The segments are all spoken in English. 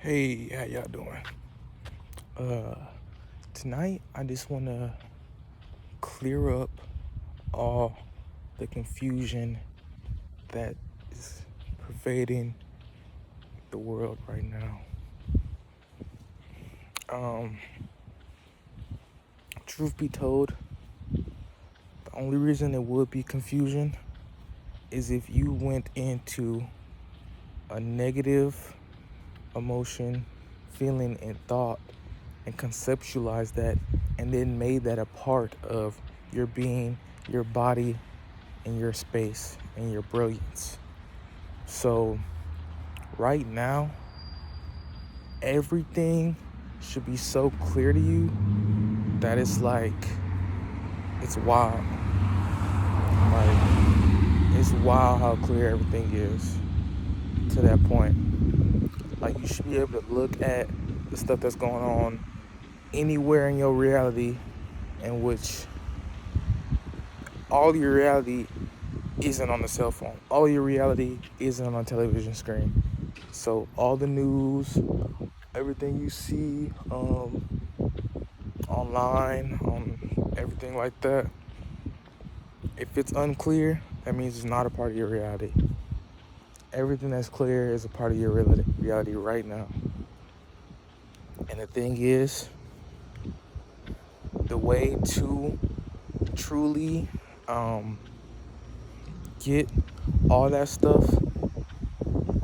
Hey, how y'all doing? Uh, Tonight I just want to clear up all the confusion that is pervading the world right now. Um, Truth be told, the only reason it would be confusion is if you went into a negative emotion, feeling, and thought and conceptualized that and then made that a part of your being, your body, and your space and your brilliance. So right now, everything should be so clear to you that it's wild. Like it's wild how clear everything is to that point. Like you should be able to look at the stuff that's going on anywhere in your reality in which all your reality isn't on the cell phone. All your reality isn't on a television screen. So all the news, everything you see online, on everything like that, if it's unclear, that means it's not a part of your reality. Everything that's clear is a part of your reality right now. And the thing is, the way to truly get all that stuff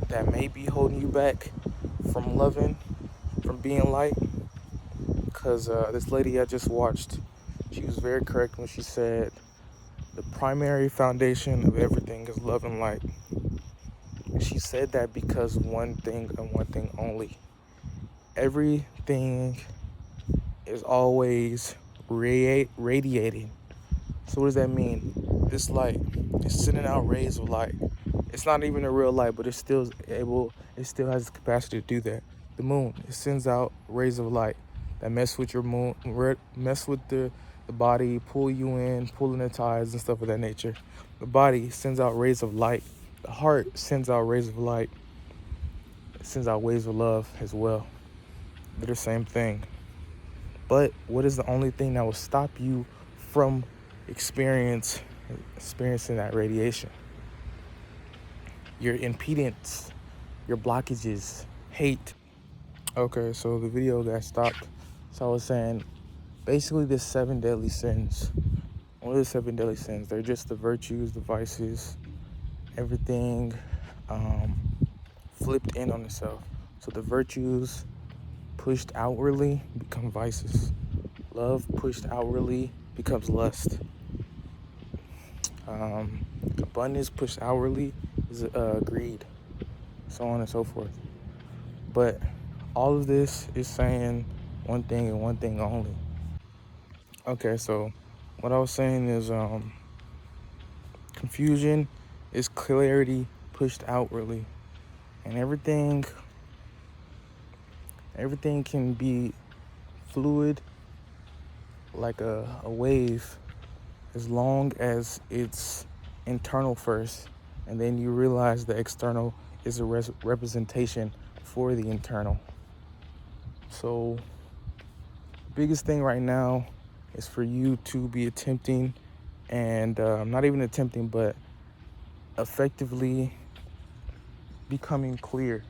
that may be holding you back from loving, from being light, because this lady I just watched, she was very correct when she said the primary foundation of everything is love and light. And she said that because one thing and one thing only. Everything is always radiating. So what does that mean? This light is sending out rays of light. It's not even a real light, but it still has the capacity to do that. The moon, it sends out rays of light that mess with your moon, mess with the body, pull you in, pulling the tides and stuff of that nature. The body sends out rays of light. The heart sends out rays of light. It sends out waves of love as well. They're the same thing. But what is the only thing that will stop you from experiencing that radiation? Your impedance, your blockages, hate. Okay, so the video got stopped. So I was saying, basically, the 7 deadly sins. What are the 7 deadly sins? They're just the virtues, the vices, everything flipped in on itself. So the virtues pushed outwardly become vices. Love pushed outwardly becomes lust. Abundance pushed outwardly is greed, so on and so forth. But all of this is saying one thing and one thing only. Okay, so what I was saying is confusion is clarity pushed outwardly, and everything can be fluid like a wave as long as it's internal first, and then you realize the external is a representation for the internal. So biggest thing right now is for you to be attempting and not even attempting but effectively becoming clear,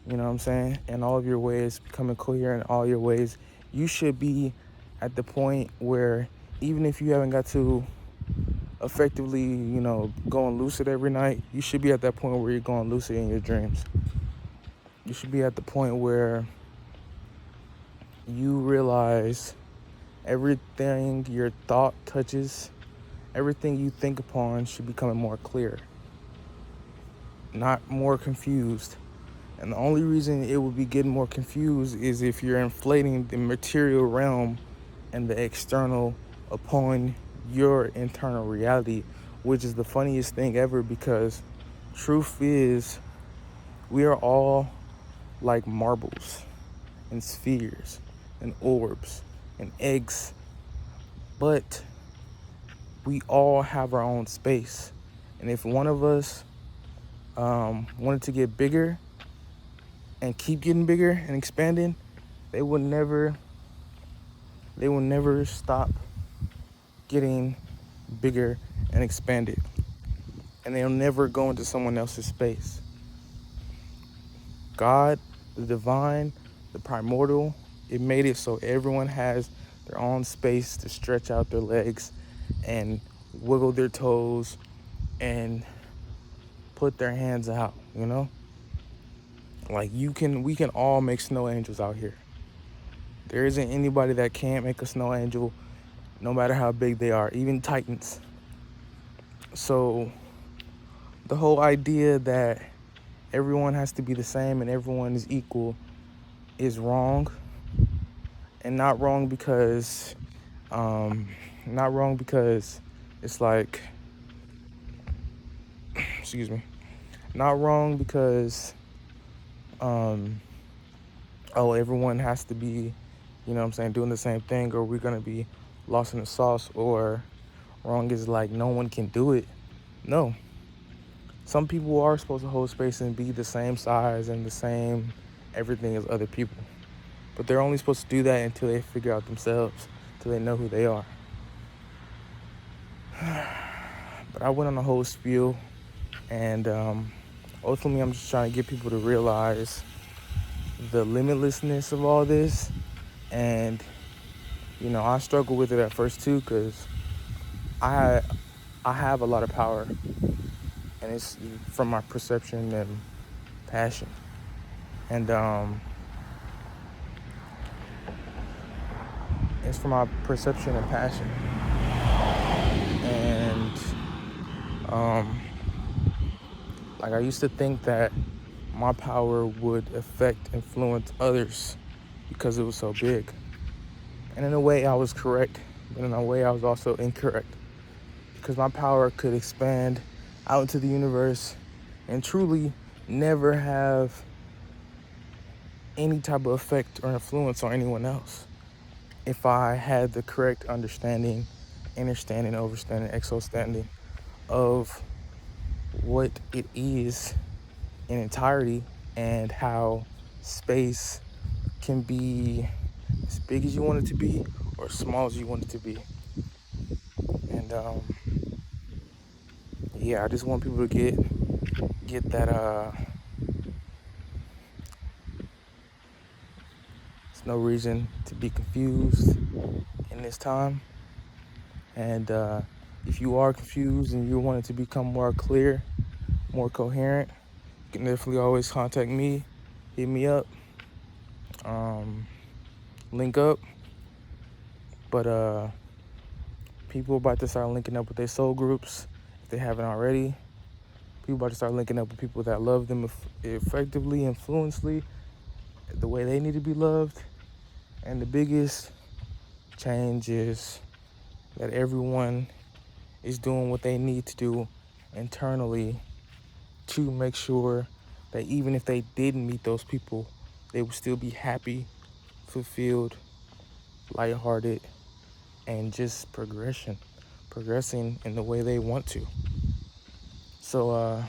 you know what I'm saying, in all of your ways, becoming clear in all your ways. You should be at the point where even if you haven't got to effectively, going lucid every night, you should be at that point where you're going lucid in your dreams. You should be at the point where you realize everything your thought touches, everything you think upon should become more clear, not more confused. And the only reason it would be getting more confused is if you're inflating the material realm and the external upon your internal reality, which is the funniest thing ever, because truth is we are all like marbles and spheres and orbs and eggs, but we all have our own space. And if one of us wanted to get bigger, and keep getting bigger and expanding, they will never stop getting bigger and expanded. And they'll never go into someone else's space. God, the divine, the primordial, it made it so everyone has their own space to stretch out their legs and wiggle their toes and put their hands out, you know? Like we can all make snow angels out here. There isn't anybody that can't make a snow angel, no matter how big they are, even titans. So the whole idea that everyone has to be the same and everyone is equal is wrong. And not wrong because it's like, excuse me, not wrong because everyone has to be, doing the same thing, or we're gonna be lost in the sauce. Or wrong is like no one can do it. No, some people are supposed to hold space and be the same size and the same everything as other people, but they're only supposed to do that until they figure out themselves, until they know who they are. But I went on a whole spiel, and ultimately I'm just trying to get people to realize the limitlessness of all this. And I struggled with it at first too, because I have a lot of power, and it's from my perception and passion. And it's from my perception and passion. And like, I used to think that my power would influence others because it was so big. And in a way I was correct, but in a way I was also incorrect, because my power could expand out into the universe and truly never have any type of effect or influence on anyone else if I had the correct understanding, understanding, exostanding of what it is in entirety, and how space can be as big as you want it to be or as small as you want it to be. And I just want people to get that there's no reason to be confused in this time. And if you are confused and you want it to become more clear, more coherent, you can definitely always contact me, hit me up, link up. But people about to start linking up with their soul groups if they haven't already. People about to start linking up with people that love them effectively and fluently, the way they need to be loved. And the biggest change is that everyone is doing what they need to do internally to make sure that even if they didn't meet those people, they would still be happy, fulfilled, lighthearted, and just progressing in the way they want to. So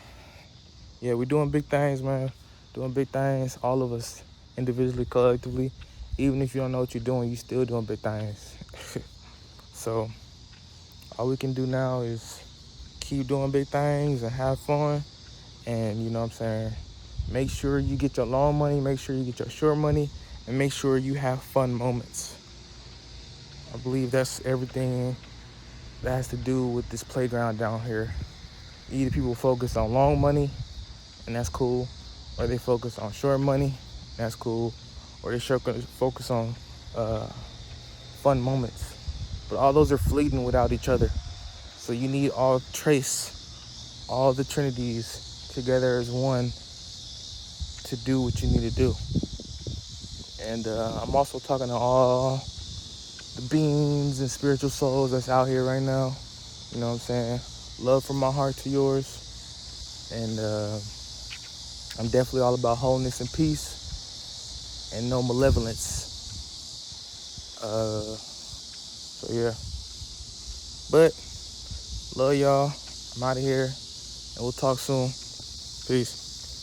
we're doing big things, man. Doing big things, all of us, individually, collectively. Even if you don't know what you're doing, you're still doing big things. So all we can do now is keep doing big things and have fun. And make sure you get your long money, make sure you get your short money, and make sure you have fun moments. I believe that's everything that has to do with this playground down here. Either people focus on long money, and that's cool, or they focus on short money, that's cool, or they focus on fun moments. But all those are fleeting without each other. So you need all the trinities together as one to do what you need to do. And I'm also talking to all the beings and spiritual souls that's out here right now. You know what I'm saying? Love from my heart to yours. And I'm definitely all about wholeness and peace and no malevolence. So yeah. But love y'all. I'm out of here, and we'll talk soon. Peace.